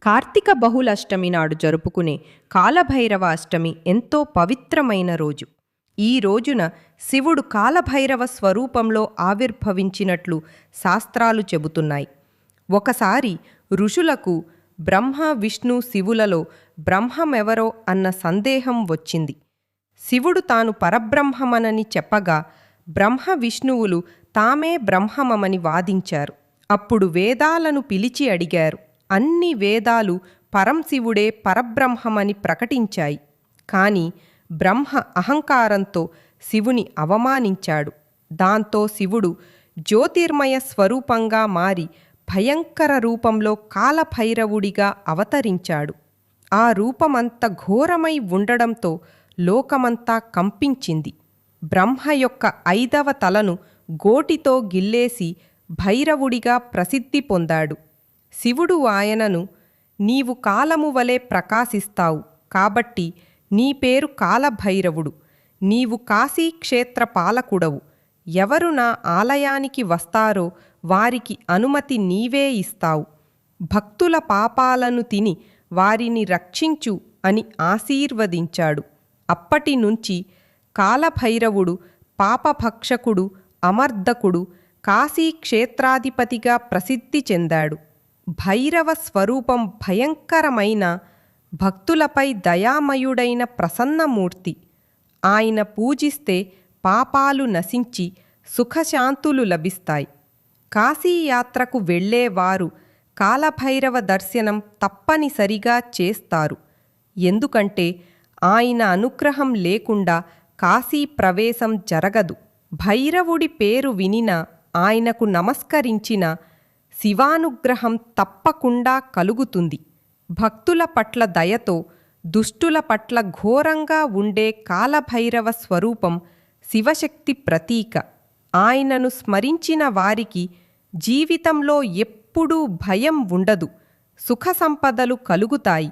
కార్తీక బహుళష్టమి నాడు జరుపుకునే కాలభైరవ అష్టమి ఎంతో పవిత్రమైన రోజు. ఈ రోజున శివుడు కాలభైరవ స్వరూపంలో ఆవిర్భవించినట్లు శాస్త్రాలు చెబుతున్నాయి. ఒకసారి ఋషులకు బ్రహ్మ విష్ణు శివులలో బ్రహ్మమెవరో అన్న సందేహం వచ్చింది. శివుడు తాను పరబ్రహ్మమనని చెప్పగా బ్రహ్మ విష్ణువులు తామే బ్రహ్మమని వాదించారు. అప్పుడు వేదాలను పిలిచి అడిగారు. అన్ని వేదాలు పరంశివుడే పరబ్రహ్మమని ప్రకటించాయి. కాని బ్రహ్మ అహంకారంతో శివుని అవమానించాడు. దాంతో శివుడు జ్యోతిర్మయ స్వరూపంగా మారి భయంకర రూపంలో కాలభైరవుడిగా అవతరించాడు. ఆ రూపమంత ఘోరమై ఉండడంతో లోకమంతా కంపించింది. బ్రహ్మ యొక్క 5వ తలను గోటితో గిల్లేసి భైరవుడిగా ప్రసిద్ధి పొందాడు. శివుడు ఆయనను, నీవు కాలము వలె ప్రకాశిస్తావు కాబట్టి నీ పేరు కాలభైరవుడు. నీవు కాశీక్షేత్ర పాలకుడవు. ఎవరు నా ఆలయానికి వస్తారో వారికి అనుమతి నీవే ఇస్తావు. భక్తుల పాపాలను తిని వారిని రక్షించు అని ఆశీర్వదించాడు. అప్పటి నుంచి కాలభైరవుడు పాపభక్షకుడు, అమర్దకుడు, కాశీక్షేత్రాధిపతిగా ప్రసిద్ధి చెందాడు. భైరవ స్వరూపం భయంకరమైన, భక్తులపై దయామయుడైన ప్రసన్నమూర్తి. ఆయన పూజిస్తే పాపాలు నశించి సుఖశాంతులు లభిస్తాయి. కాశీయాత్రకు వెళ్ళేవారు కాలభైరవ దర్శనం తప్పనిసరిగా చేస్తారు. ఎందుకంటే ఆయన అనుగ్రహం లేకుండా కాశీ ప్రవేశం జరగదు. భైరవుడి పేరు వినినా, ఆయనకు నమస్కరించిన శివానుగ్రహం తప్పకుండా కలుగుతుంది. భక్తుల పట్ల దయతో, దుష్టుల పట్ల ఘోరంగా ఉండే కాలభైరవ స్వరూపం శివశక్తి ప్రతీక. ఆయనను స్మరించిన వారికి జీవితంలో ఎప్పుడూ భయం ఉండదు, సుఖ సంపదలు కలుగుతాయి.